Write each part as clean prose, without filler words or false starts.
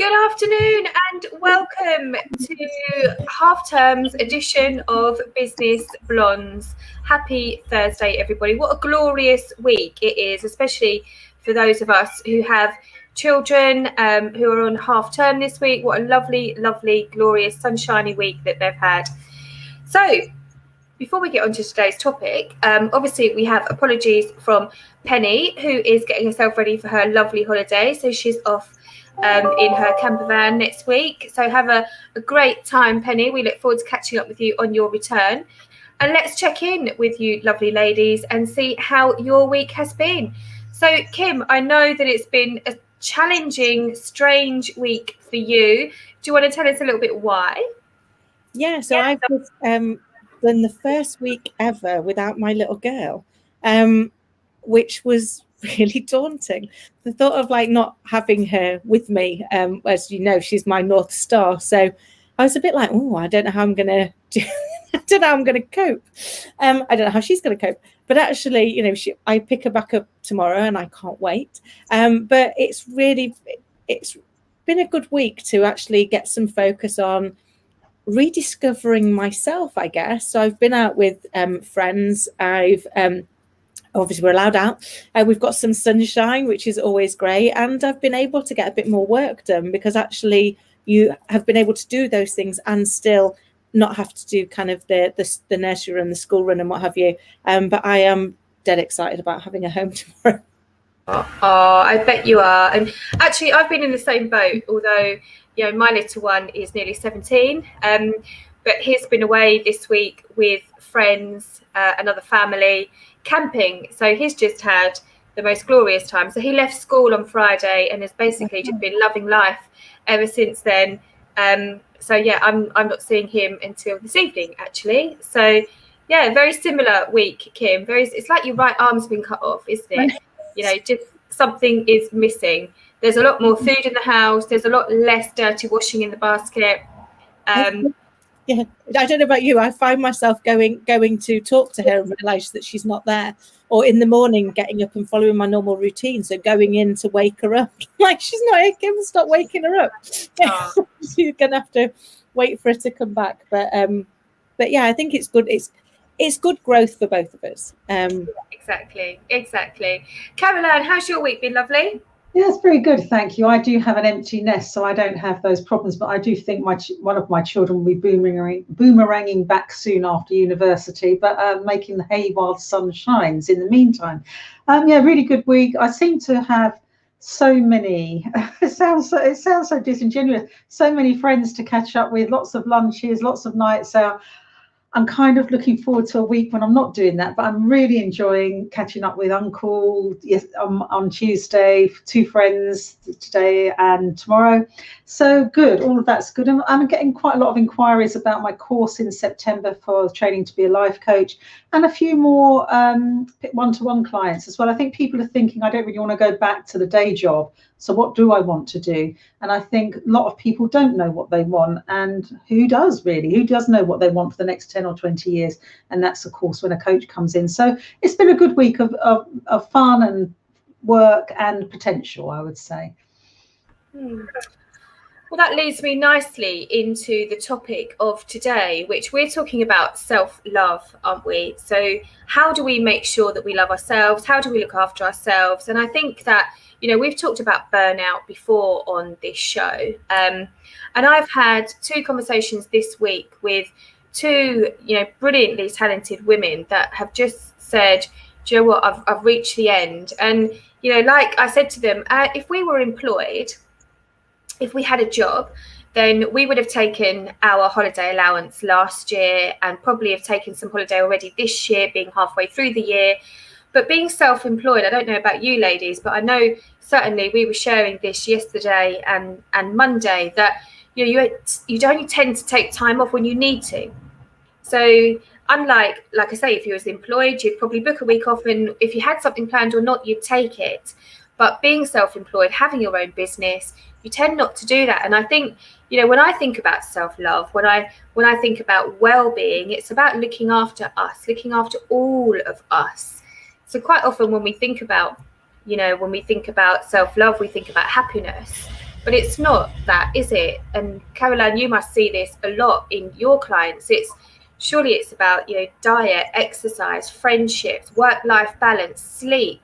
Good afternoon and welcome to half term's edition of Business Blondes. Happy Thursday, everybody. What a glorious week it is, especially for those of us who have children who are on half term this week. What a lovely, lovely, glorious, sunshiny week that they've had. So, before we get on to today's topic, obviously we have apologies from Penny, who is getting herself ready for her lovely holiday. So she's off in her camper van next week. So have a great time, Penny. We look forward to catching up with you on your return. And let's check in with you, lovely ladies, and see how your week has been. So, Kim, I know that it's been a challenging, strange week for you. Do you want to tell us a little bit why? So I've just done the first week ever without my little girl, which was really daunting. The thought of not having her with me, as you know, she's my North Star. So I was a bit like, oh, I don't know how I'm going to do. I don't know how I'm going to cope. I don't know how she's going to cope. But actually, I pick her back up tomorrow, and I can't wait. But it's been a good week to actually get some focus on rediscovering myself, I guess. So I've been out with friends. I've obviously we're allowed out. We've got some sunshine, which is always great, and I've been able to get a bit more work done because actually you have been able to do those things and still not have to do kind of the nursery run, the school run, and what have you. But I am dead excited about having a home tomorrow. Oh, I bet you are. And actually, I've been in the same boat, although, my little one is nearly 17. But he's been away this week with friends, another family, camping. So he's just had the most glorious time. So he left school on Friday and has basically just been loving life ever since then. So yeah, I'm not seeing him until this evening, actually. So yeah, very similar week, Kim. It's like your right arm's been cut off, isn't it? Just something is missing. There's a lot more food in the house. There's a lot less dirty washing in the basket. Yeah, I don't know about you. I find myself going to talk to her and realise that she's not there, or in the morning getting up and following my normal routine. So going in to wake her up, she's not here, Kim, stop waking her up. You're gonna have to wait for her to come back. But yeah, I think it's good. It's good growth for both of us. Exactly. Caroline, how's your week been, lovely? Yeah, it's very good, thank you. I do have an empty nest, so I don't have those problems, but I do think one of my children will be boomeranging back soon after university, but making the hay while the sun shines in the meantime. Really good week. I seem to have so many, it sounds so disingenuous, so many friends to catch up with, lots of lunches, lots of nights out. I'm kind of looking forward to a week when I'm not doing that, but I'm really enjoying catching up with Uncle on Tuesday, 2 friends today and tomorrow. So good, all of that's good. And I'm getting quite a lot of inquiries about my course in September for training to be a life coach, and a few more one-to-one clients as well. I think people are thinking, I don't really want to go back to the day job. So what do I want to do? And I think a lot of people don't know what they want. And who does really? Who does know what they want for the next 10 or 20 years? And that's, of course, when a coach comes in. So it's been a good week of fun and work and potential, I would say. Well, that leads me nicely into the topic of today, which we're talking about self-love, aren't we? So how do we make sure that we love ourselves? How do we look after ourselves? And I think that, we've talked about burnout before on this show. And I've had 2 conversations this week with 2, brilliantly talented women that have just said, do you know what, I've reached the end. And, like I said to them, if we were employed, if we had a job, then we would have taken our holiday allowance last year and probably have taken some holiday already this year, being halfway through the year. But being self-employed, I don't know about you ladies, but I know certainly we were sharing this yesterday and Monday that you only tend to take time off when you need to. So unlike, like I say, if you was employed, you'd probably book a week off, and if you had something planned or not, you'd take it. But being self-employed, having your own business, you tend not to do that. And I think, when I think about self-love, when I think about well-being, it's about looking after us, looking after all of us. So quite often when we think about self-love, we think about happiness. but it's not that, is it? And Caroline, you must see this a lot in your clients. Surely it's about, diet, exercise, friendships, work-life balance, sleep.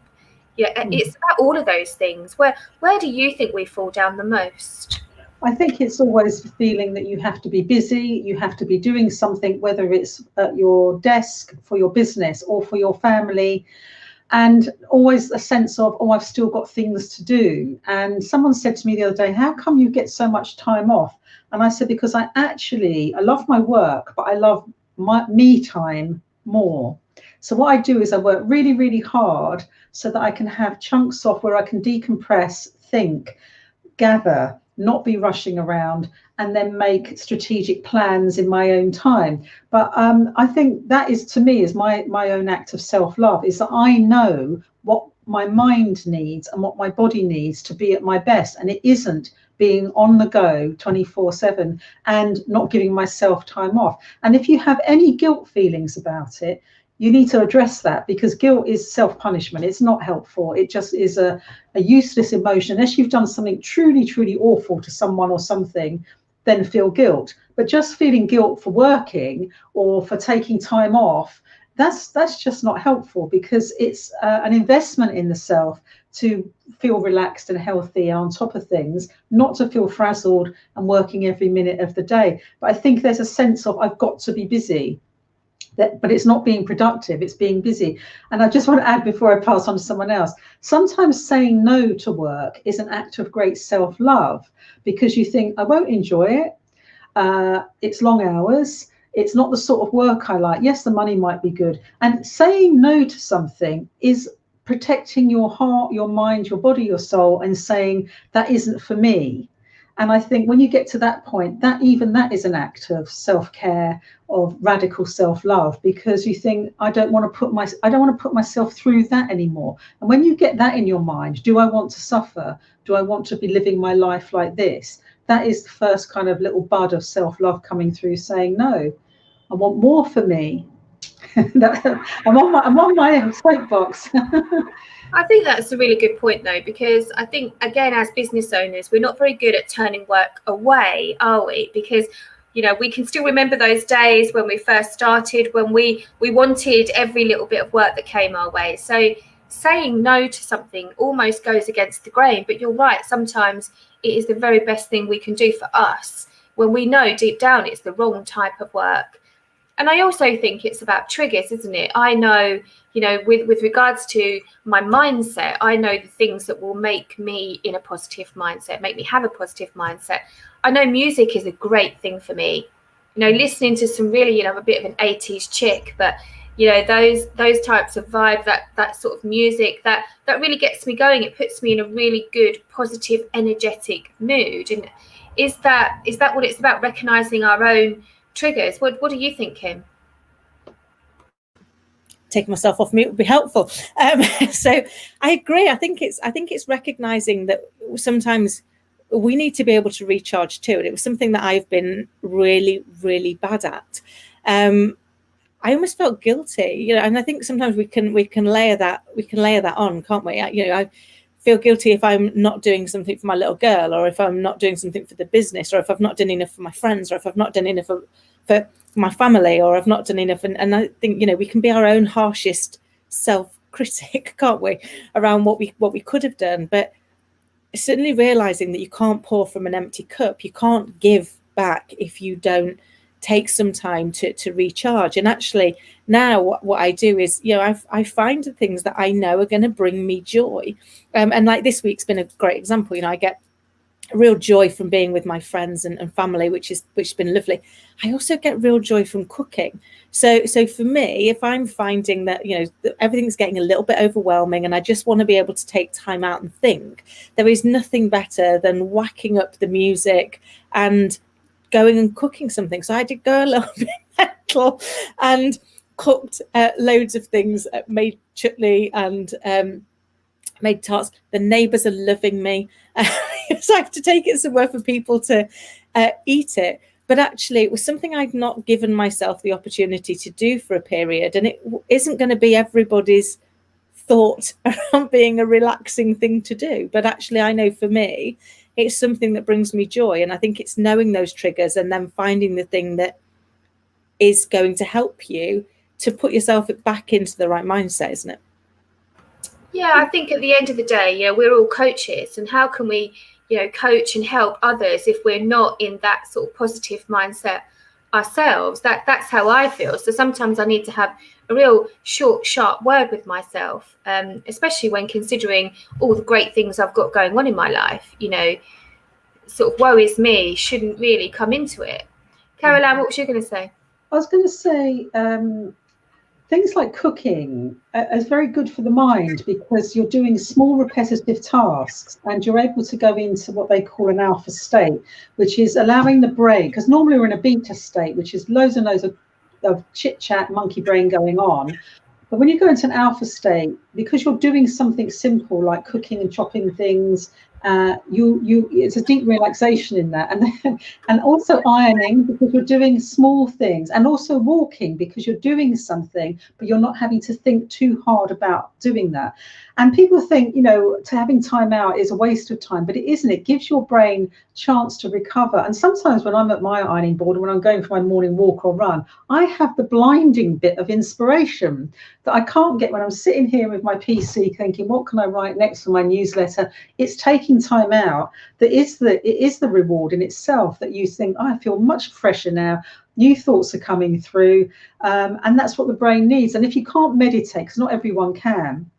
It's about all of those things. Where do you think we fall down the most? I think it's always the feeling that you have to be busy, you have to be doing something, whether it's at your desk for your business or for your family, and always a sense of, I've still got things to do. And someone said to me the other day, how come you get so much time off? And I said, because I love my work, but I love my me time more. So what I do is I work really, really hard so that I can have chunks off where I can decompress, think, gather, not be rushing around, and then make strategic plans in my own time. But I think that is, to me, is my own act of self-love, is that I know what my mind needs and what my body needs to be at my best. And it isn't being on the go 24/7 and not giving myself time off. And if you have any guilt feelings about it, you need to address that, because guilt is self-punishment. It's not helpful. It just is a useless emotion. Unless you've done something truly, truly awful to someone or something, then feel guilt. But just feeling guilt for working or for taking time off, that's just not helpful, because it's an investment in the self to feel relaxed and healthy and on top of things, not to feel frazzled and working every minute of the day. But I think there's a sense of, I've got to be busy. But it's not being productive, it's being busy. And I just want to add, before I pass on to someone else, sometimes saying no to work is an act of great self-love, because you think, I won't enjoy it, it's long hours, it's not the sort of work I like. Yes, the money might be good. And saying no to something is protecting your heart, your mind, your body, your soul, and saying, that isn't for me. And I think when you get to that point, that is an act of self-care, of radical self-love, because you think, I don't want to put myself through that anymore. And when you get that in your mind, do I want to suffer? Do I want to be living my life like this? That is the first kind of little bud of self-love coming through, saying, no, I want more for me. I'm on my soapbox. I think that's a really good point, though, because I think, again, as business owners, we're not very good at turning work away, are we? Because, we can still remember those days when we first started, when we wanted every little bit of work that came our way. So saying no to something almost goes against the grain. But you're right, sometimes it is the very best thing we can do for us when we know deep down it's the wrong type of work. And I also think it's about triggers, isn't it? I know, with regards to my mindset, I know the things that will make me in a positive mindset, make me have a positive mindset. I know music is a great thing for me. Listening to some really, I'm a bit of an 80s chick, but, those types of vibe, that sort of music, that really gets me going. It puts me in a really good, positive, energetic mood. And is that what it's about, recognizing our own triggers? What do you think, Kim? Taking myself off mute would be helpful. So I agree. I think it's recognizing that sometimes we need to be able to recharge too. And it was something that I've been really, really bad at. I almost felt guilty, and I think sometimes we can layer that on, can't we? I feel guilty if I'm not doing something for my little girl, or if I'm not doing something for the business, or if I've not done enough for my friends, or if I've not done enough for my family, or I've not done enough. And I think, we can be our own harshest self-critic, can't we, around what we could have done. But certainly realizing that you can't pour from an empty cup, you can't give back if you don't take some time to recharge. And actually now what I do is, I find the things that I know are going to bring me joy. And like this week's been a great example. I get real joy from being with my friends and family, which has been lovely. I also get real joy from cooking. So for me, if I'm finding that, everything's getting a little bit overwhelming and I just want to be able to take time out and think, there is nothing better than whacking up the music and going and cooking something. So I did go a little bit mental and cooked loads of things, made chutney and made tarts. The neighbours are loving me. So I have to take it somewhere for people to eat it. But actually, it was something I'd not given myself the opportunity to do for a period. And it isn't going to be everybody's thought around being a relaxing thing to do. But actually, I know for me, it's something that brings me joy. And I think it's knowing those triggers and then finding the thing that is going to help you to put yourself back into the right mindset, isn't it? Yeah, I think at the end of the day, we're all coaches, and how can we, coach and help others if we're not in that sort of positive mindset ourselves? That's how I feel. So sometimes I need to have a real short, sharp word with myself, especially when considering all the great things I've got going on in my life. Sort of woe is me shouldn't really come into it. Caroline, what was you going to say? I was going to say things like cooking is very good for the mind, because you're doing small repetitive tasks and you're able to go into what they call an alpha state, which is allowing the brain, because normally we're in a beta state, which is loads and loads of chit chat, monkey brain going on. But when you go into an alpha state, because you're doing something simple like cooking and chopping things, it's a deep relaxation in that, and also ironing, because you're doing small things, and also walking, because you're doing something but you're not having to think too hard about doing that. And people think to having time out is a waste of time, but it isn't. It gives your brain chance to recover. And sometimes when I'm at my ironing board, and when I'm going for my morning walk or run, I have the blinding bit of inspiration that I can't get when I'm sitting here with my PC thinking, what can I write next for my newsletter? It's taking time out that it is the reward in itself, that you think, I feel much fresher now, new thoughts are coming through, and that's what the brain needs. And if you can't meditate, because not everyone can,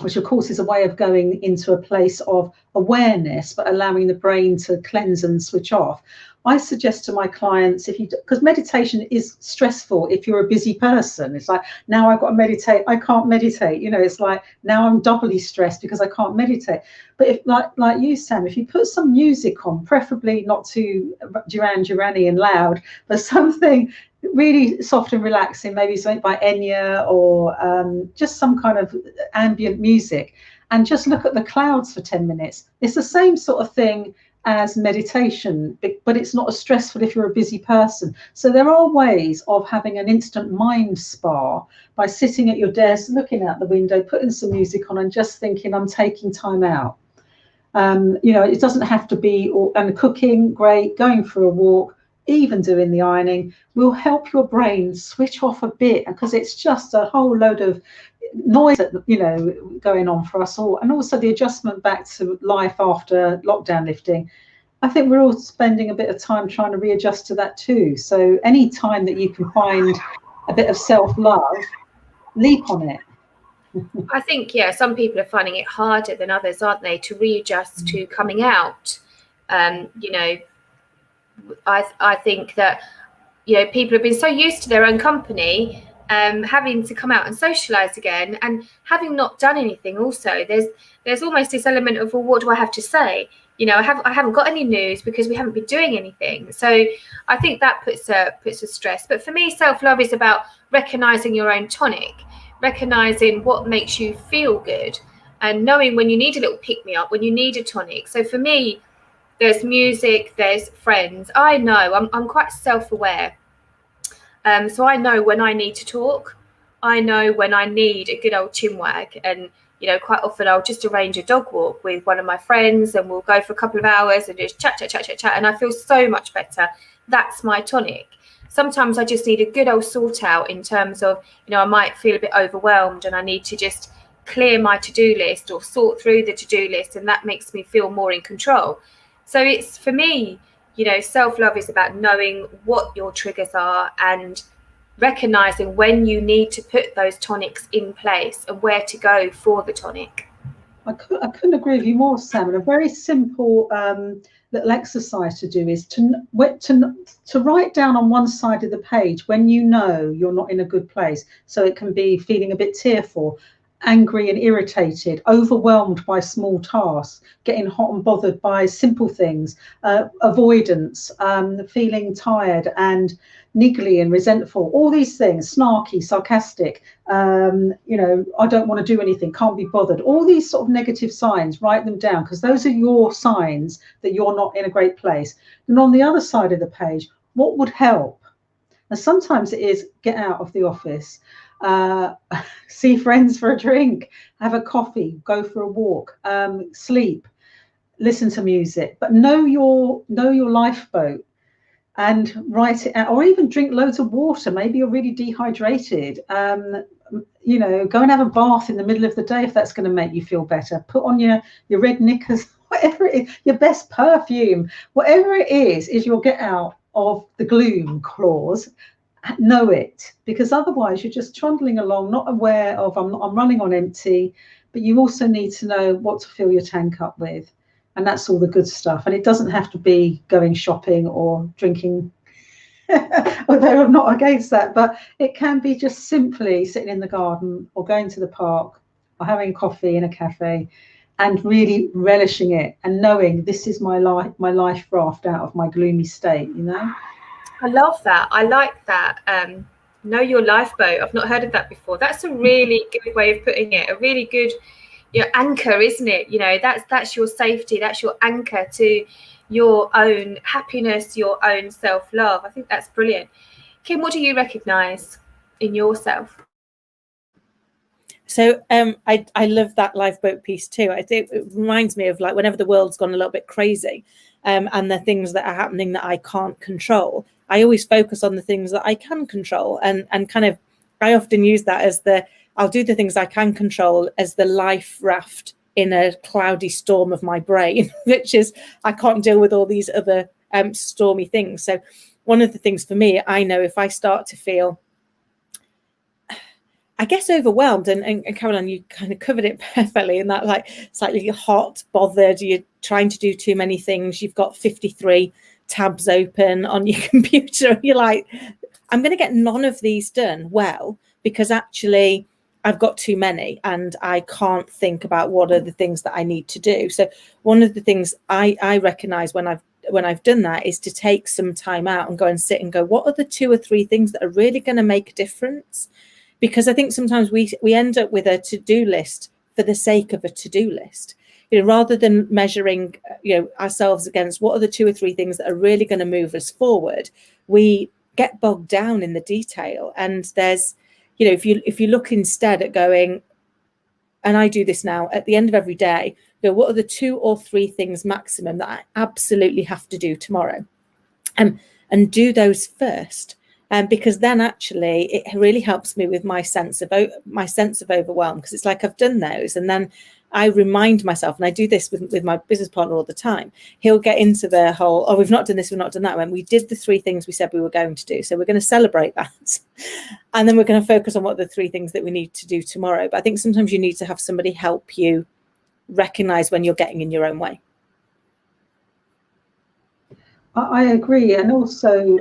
which of course is a way of going into a place of awareness but allowing the brain to cleanse and switch off, I suggest to my clients, because meditation is stressful if you're a busy person. It's like, now I've got to meditate, I can't meditate. It's like, now I'm doubly stressed because I can't meditate. But if, like you, Sam, if you put some music on, preferably not too Duran Durani and loud, but something really soft and relaxing, maybe something by Enya, or just some kind of ambient music, and just look at the clouds for 10 minutes. It's the same sort of thing as meditation, but it's not as stressful if you're a busy person. So there are ways of having an instant mind spa by sitting at your desk, looking out the window, putting some music on and just thinking, I'm taking time out. It doesn't have to be, and cooking, great, going for a walk, even doing the ironing will help your brain switch off a bit, because it's just a whole load of noise going on for us all. And also the adjustment back to life after lockdown lifting, I think we're all spending a bit of time trying to readjust to that too. So any time that you can find a bit of self-love, leap on it. I think some people are finding it harder than others, aren't they, to readjust to coming out. I think that people have been so used to their own company, having to come out and socialize again, and having not done anything. Also, there's almost this element of, well, what do I have to say? I haven't got any news because we haven't been doing anything. So I think that puts a stress. But for me, self-love is about recognizing your own tonic, recognizing what makes you feel good, and knowing when you need a little pick me up, when you need a tonic. So for me, there's music, there's friends. I know I'm quite self-aware. So I know when I need to talk. I know when I need a good old chinwag. And, quite often I'll just arrange a dog walk with one of my friends, and we'll go for a couple of hours and just chat. And I feel so much better. That's my tonic. Sometimes I just need a good old sort out in terms of, I might feel a bit overwhelmed and I need to just clear my to-do list or sort through the to-do list. And that makes me feel more in control. So it's, for me, self-love is about knowing what your triggers are and recognizing when you need to put those tonics in place and where to go for the tonic. I couldn't agree with you more, Sam. And a very simple little exercise to do is to write down on one side of the page when you're not in a good place. So it can be feeling a bit tearful, angry and irritated, overwhelmed by small tasks, getting hot and bothered by simple things, avoidance, feeling tired and niggly and resentful, all these things, snarky, sarcastic, I don't want to do anything, can't be bothered, all these sort of negative signs. Write them down, because those are your signs that you're not in a great place. And on the other side of the page, what would help? And sometimes it is get out of the office, see friends for a drink, have a coffee, go for a walk, sleep. listen to music, but know your lifeboat and write it out, or even drink loads of water. Maybe you're really dehydrated. You know, go and have a bath in the middle of the day if that's going to make you feel better. Put on your red knickers, whatever it is, your best perfume, whatever it is your get out of the gloom clause. Know it, because otherwise you're just trundling along, not aware of I'm running on empty. But you also need to know what to fill your tank up with, and that's all the good stuff. And it doesn't have to be going shopping or drinking, although I'm not against that, but it can be just simply sitting in the garden or going to the park or having coffee in a cafe and really relishing it and knowing this is my life raft out of my gloomy state, you know. I love that. I like that. Know your lifeboat. I've not heard of that before. That's a really good way of putting it. A really good anchor, isn't it? You know, that's your safety. That's your anchor to your own happiness, your own self-love. I think that's brilliant. Kim, what do you recognise in yourself? So I love that lifeboat piece too. I think it reminds me of like whenever the world's gone a little bit crazy, and the things that are happening that I can't control, I always focus on the things that I can control, and kind of I often use that as I'll do the things I can control as the life raft in a cloudy storm of my brain, which is I can't deal with all these other stormy things. So one of the things for me, I know if I start to feel, I guess, overwhelmed, and Caroline, you kind of covered it perfectly in that, like, slightly hot, bothered, you're trying to do too many things, you've got 53 tabs open on your computer, you're like, I'm going to get none of these done well, because actually I've got too many and I can't think about what are the things that I need to do. So one of the things I recognize when I've done that is to take some time out and go and sit and go, what are the 2 or 3 things that are really going to make a difference? Because I think sometimes we end up with a to-do list for the sake of a to-do list, you know, rather than measuring, you know, ourselves against what are the 2 or 3 things that are really going to move us forward. We get bogged down in the detail, and there's, you know, if you look instead at going, and I do this now at the end of every day, you know, what are the 2 or 3 things maximum that I absolutely have to do tomorrow, and do those first. Because then actually it really helps me with my sense of overwhelm, because it's like I've done those, and then I remind myself, and I do this with my business partner all the time. He'll get into the whole, oh, we've not done this, we've not done that, when we did the 3 things we said we were going to do. So we're going to celebrate that, and then we're going to focus on what are the 3 things that we need to do tomorrow. But I think sometimes you need to have somebody help you recognize when you're getting in your own way. I agree, and also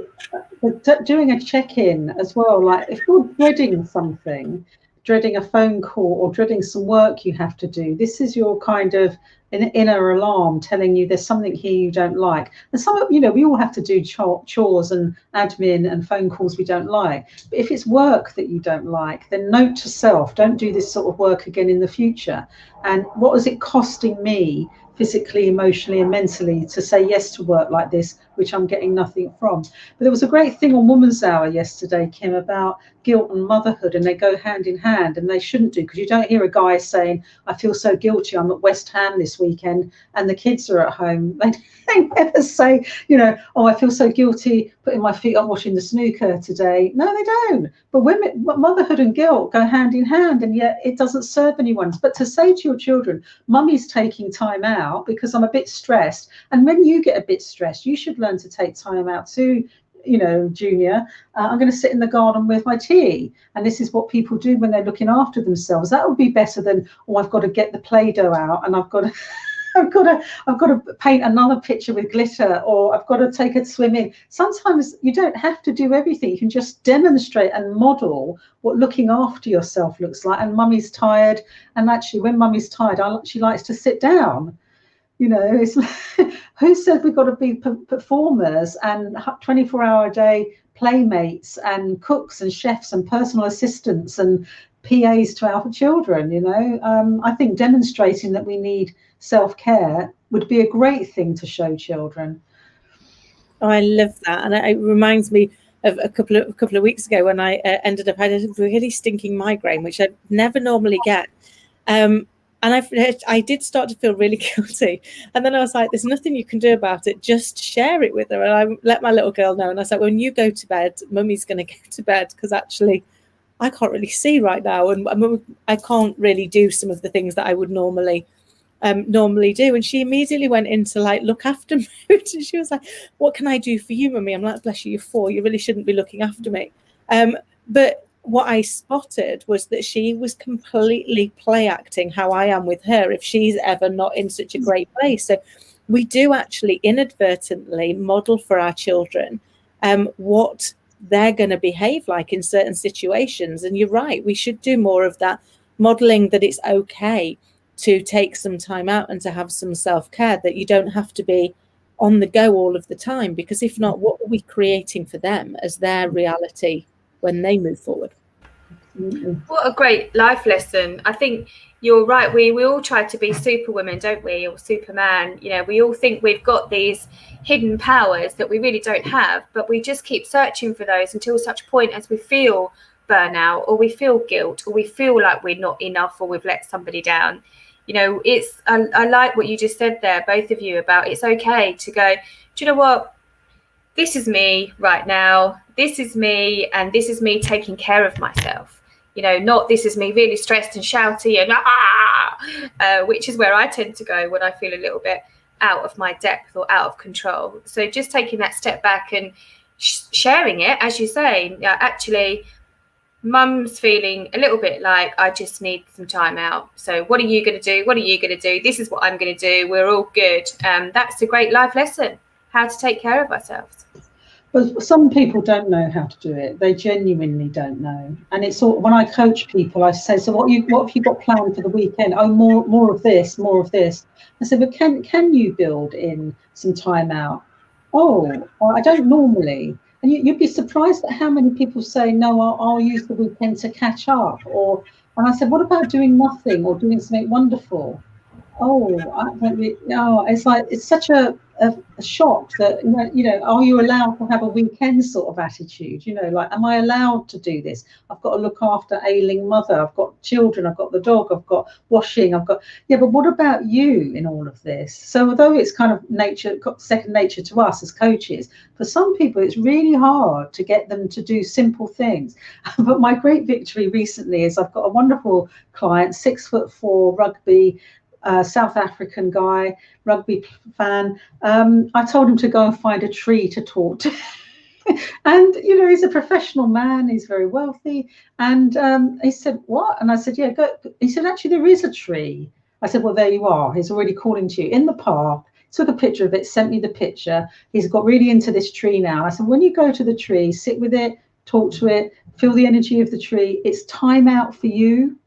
doing a check-in as well. Like if you're dreading something, dreading a phone call or dreading some work you have to do, this is your kind of an inner alarm telling you there's something here you don't like. And some of, you know, we all have to do chores and admin and phone calls we don't like. But if it's work that you don't like, then note to self, don't do this sort of work again in the future. And what is it costing me physically, emotionally and mentally to say yes to work like this, which I'm getting nothing from? But there was a great thing on Woman's Hour yesterday, Kim, about guilt and motherhood, and they go hand in hand, and they shouldn't do, because you don't hear a guy saying, I feel so guilty, I'm at West Ham this weekend and the kids are at home. They never say, you know, oh, I feel so guilty putting my feet up watching the snooker today. No, they don't. But motherhood and guilt go hand in hand, and yet it doesn't serve anyone. But to say to your children, mummy's taking time out because I'm a bit stressed, and when you get a bit stressed, you should learn to take time out too. You know, Junior, I'm going to sit in the garden with my tea. And this is what people do when they're looking after themselves. That would be better than, oh, I've got to get the Play-Doh out and I've got to paint another picture with glitter, or I've got to take a swim in. Sometimes you don't have to do everything. You can just demonstrate and model what looking after yourself looks like. And mummy's tired. And actually, when mummy's tired, she likes to sit down. You know, it's like, who said we've got to be performers and 24-hour a day playmates and cooks and chefs and personal assistants and PAs to our children? You know, I think demonstrating that we need self-care would be a great thing to show children. Oh, I love that, and it reminds me of a couple of weeks ago when I ended up had a really stinking migraine, which I never normally get. I did start to feel really guilty. And then I was like, there's nothing you can do about it. Just share it with her. And I let my little girl know. And I was like, when you go to bed, mummy's going to go to bed, because actually I can't really see right now. And I can't really do some of the things that I would normally do. And she immediately went into like look after mode. And she was like, what can I do for you, mummy? I'm like, bless you, you're 4. You really shouldn't be looking after me. But what I spotted was that she was completely play acting how I am with her if she's ever not in such a great place. So we do actually inadvertently model for our children what they're going to behave like in certain situations. And you're right, we should do more of that, modeling that it's okay to take some time out and to have some self-care, that you don't have to be on the go all of the time, because if not, what are we creating for them as their reality when they move forward? What a great life lesson. I think you're right. We all try to be superwomen, don't we? Or Superman. You know, we all think we've got these hidden powers that we really don't have, but we just keep searching for those until such point as we feel burnout, or we feel guilt, or we feel like we're not enough, or we've let somebody down. You know, I like what you just said there, both of you, about it's okay to go, do you know what? This is me right now. This is me, and this is me taking care of myself. You know, not this is me really stressed and shouty and which is where I tend to go when I feel a little bit out of my depth or out of control. So just taking that step back and sharing it, as you say, actually, mum's feeling a little bit like I just need some time out. So what are you going to do? What are you going to do? This is what I'm going to do. We're all good. That's a great life lesson, how to take care of ourselves. But some people don't know how to do it. They genuinely don't know. And it's all, when I coach people, I say, so what have you got planned for the weekend? Oh, more of this, more of this. I said, but can you build in some time out? Oh, I don't normally. And you'd be surprised at how many people say, no, I'll use the weekend to catch up. And I said, what about doing nothing or doing something wonderful? Oh, I don't really, no, it's like, it's such a shock that, you know, are you allowed to have a weekend sort of attitude? You know, like, am I allowed to do this? I've got to look after ailing mother. I've got children. I've got the dog. I've got washing. Yeah, but what about you in all of this? So although it's kind of second nature to us as coaches, for some people, it's really hard to get them to do simple things. But my great victory recently is I've got a wonderful client, 6'4" rugby, South African guy, rugby fan. I told him to go and find a tree to talk to. And, you know, he's a professional man. He's very wealthy. And he said, what? And I said, yeah, go. He said, actually, there is a tree. I said, well, there you are. He's already calling to you in the park. Took a picture of it, sent me the picture. He's got really into this tree now. I said, when you go to the tree, sit with it, talk to it, feel the energy of the tree. It's time out for you.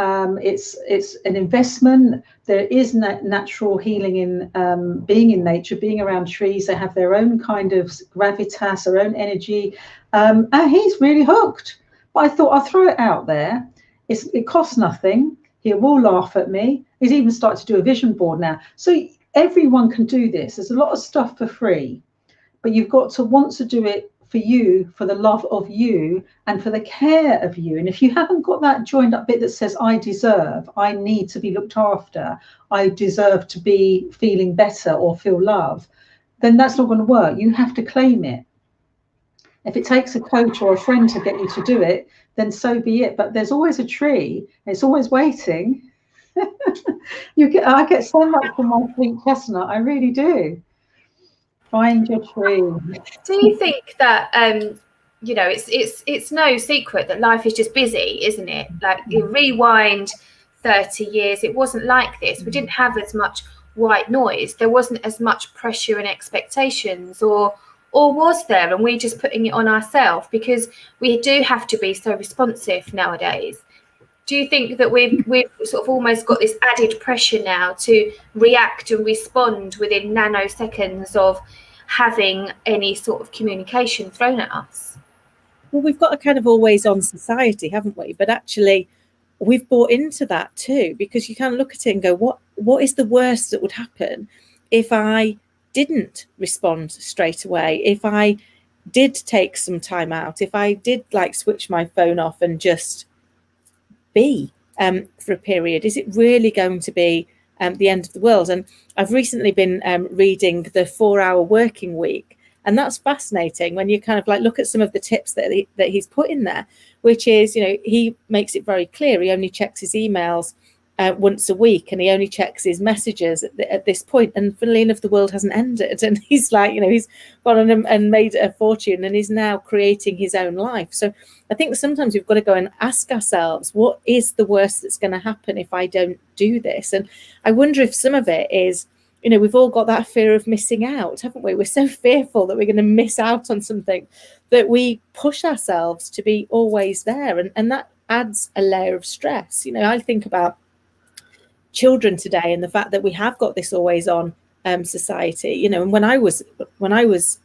It's an investment. There is natural healing in being in nature, being around trees. They have their own kind of gravitas, their own energy. And he's really hooked. But I thought I'll throw it out there. It costs nothing. He will laugh at me. He's even started to do a vision board now. So everyone can do this. There's a lot of stuff for free, but you've got to want to do it for you, for the love of you, and for the care of you. And if you haven't got that joined up bit that says, I deserve, I need to be looked after, I deserve to be feeling better or feel love, then that's not going to work. You have to claim it. If it takes a coach or a friend to get you to do it, then so be it. But there's always a tree. It's always waiting. I get so much from my sweet chestnut. I really do. Find your tree. Do you think that you know, it's no secret that life is just busy, isn't it? Like, you rewind 30 years, it wasn't like this. We didn't have as much white noise. There wasn't as much pressure and expectations, or was there? And we're just putting it on ourselves because we do have to be so responsive nowadays. Do you think that we've sort of almost got this added pressure now to react and respond within nanoseconds of having any sort of communication thrown at us? Well, we've got a kind of always on society, haven't we? But actually, we've bought into that too, because you kind of look at it and go, what is the worst that would happen if I didn't respond straight away? If I did take some time out, if I did like switch my phone off and just be, for a period? Is it really going to be the end of the world? And I've recently been reading The 4-Hour Working Week, and that's fascinating when you kind of like look at some of the tips that he's put in there, which is, you know, he makes it very clear he only checks his emails once a week, and he only checks his messages at this point. And funnily enough, the world hasn't ended, and he's like, you know, he's gone on and made a fortune, and he's now creating his own life. So I think sometimes we've got to go and ask ourselves, what is the worst that's going to happen if I don't do this? And I wonder if some of it is, you know, we've all got that fear of missing out, haven't we? We're so fearful that we're going to miss out on something that we push ourselves to be always there, and that adds a layer of stress. You know, I think about children today and the fact that we have got this always on society, you know. And when I was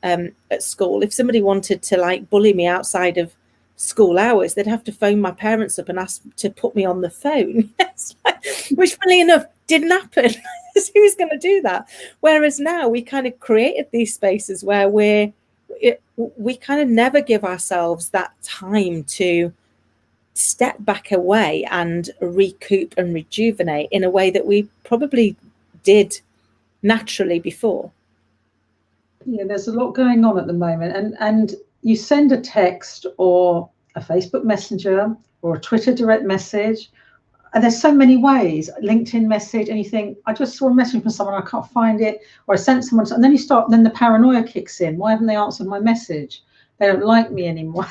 at school, if somebody wanted to like bully me outside of school hours, they'd have to phone my parents up and ask to put me on the phone. Which funnily enough didn't happen. Who's going to do that? Whereas now we kind of created these spaces where we kind of never give ourselves that time to step back away and recoup and rejuvenate in a way that we probably did naturally before. Yeah, there's a lot going on at the moment, and you send a text or a Facebook Messenger or a Twitter direct message, and there's so many ways, LinkedIn message, and you think, I just saw a message from someone, I can't find it, or I sent someone, and then the paranoia kicks in. Why haven't they answered my message? They don't like me anymore.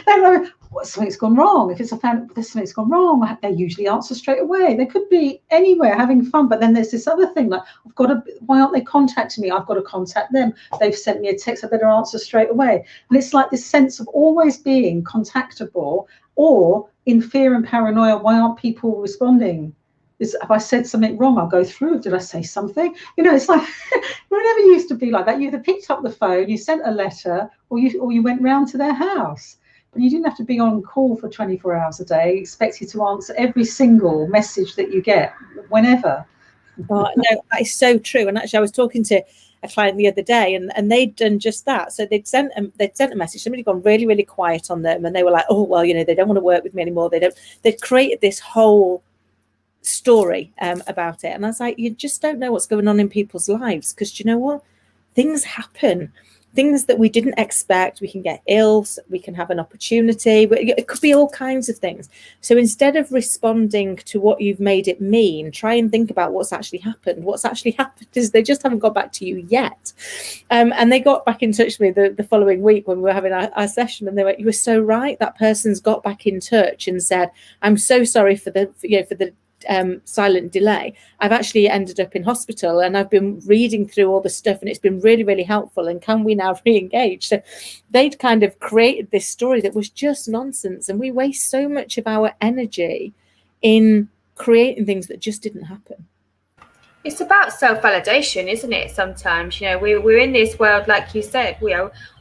They know something's gone wrong. If it's a fan, something's gone wrong. They usually answer straight away. They could be anywhere having fun, but then there's this other thing like, why aren't they contacting me? I've got to contact them. They've sent me a text. I better answer straight away. And it's like this sense of always being contactable, or in fear and paranoia. Why aren't people responding? Have I said something wrong? I'll go through. Did I say something? You know, it's like it never used to be like that. You either picked up the phone, you sent a letter, or you went round to their house. But you didn't have to be on call for 24 hours a day, expect you to answer every single message that you get, whenever. Oh, no, that is so true. And actually, I was talking to a client the other day, and they'd done just that. So they'd sent a message. Somebody had gone really, really quiet on them, and they were like, "Oh, well, you know, they don't want to work with me anymore. They'd created this whole story about it." And I was like, you just don't know what's going on in people's lives, because you know what? Things happen. Things that we didn't expect. We can get ill, we can have an opportunity, but it could be all kinds of things. So instead of responding to what you've made it mean, try and think about what's actually happened. What's actually happened is they just haven't got back to you yet. And they got back in touch with me the following week when we were having our session, and they were, "You were so right. That person's got back in touch and said, I'm so sorry for the silent delay. I've actually ended up in hospital, and I've been reading through all the stuff, and it's been really, really helpful. And can we now re-engage?" So they'd kind of created this story that was just nonsense, and we waste so much of our energy in creating things that just didn't happen. It's about self-validation, isn't it? Sometimes, you know, we're in this world, like you said,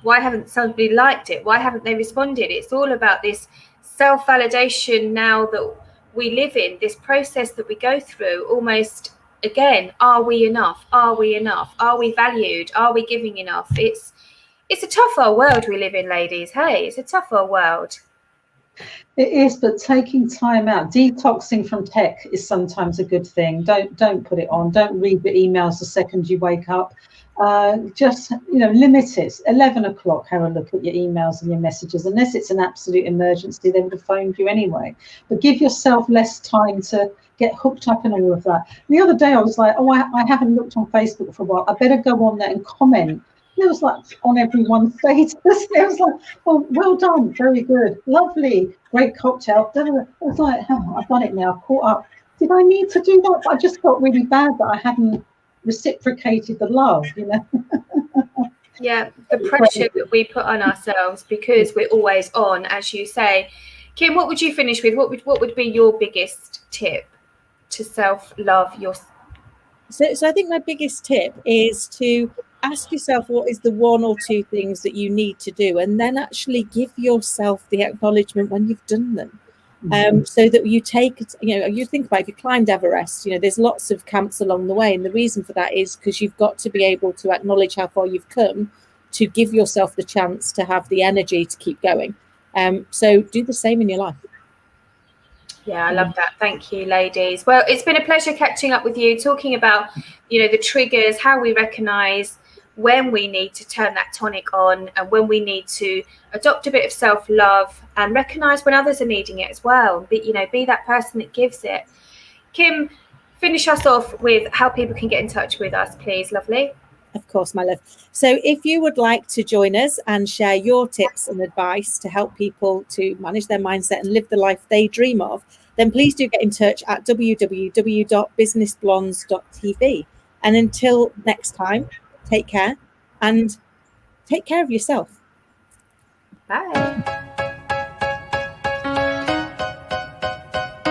why haven't somebody liked it? Why haven't they responded? It's all about this self-validation now that we live in, this process that we go through. Almost again, are we enough? Are we enough? Are we valued? Are we giving enough? It's a tough old world we live in, ladies. Hey, it's a tough old world. It is, but taking time out, detoxing from tech is sometimes a good thing. Don't put it on. Don't read the emails the second you wake up. Just, you know, limit it. 11 o'clock, have a look at your emails and your messages. Unless it's an absolute emergency, they would have phoned you anyway. But give yourself less time to get hooked up in all of that. The other day I was like, I haven't looked on Facebook for a while. I better go on there and comment. And it was like on everyone's status. It was like, "Oh, well done, very good, lovely, great cocktail." I was like, "Oh, I've done it now, I've caught up." Did I need to do that? But I just felt really bad that I hadn't reciprocated the love, you know. Yeah, the pressure that we put on ourselves because we're always on, as you say. Kim, what would you finish with? What would be your biggest tip to self-love yourself? So I think my biggest tip is to ask yourself what is the one or two things that you need to do, and then actually give yourself the acknowledgement when you've done them. So that you take, you think about if you climbed Everest, there's lots of camps along the way. And the reason for that is because you've got to be able to acknowledge how far you've come to give yourself the chance to have the energy to keep going. So do the same in your life. Yeah, I love that. Thank you, ladies. Well, it's been a pleasure catching up with you, talking about, the triggers, how we recognise when we need to turn that tonic on and when we need to adopt a bit of self-love and recognise when others are needing it as well. Be that person that gives it. Kim, finish us off with how people can get in touch with us, please. Lovely. Of course, my love. So if you would like to join us and share your tips and advice to help people to manage their mindset and live the life they dream of, then please do get in touch at www.businessblondes.tv. And until next time, take care and take care of yourself. Bye.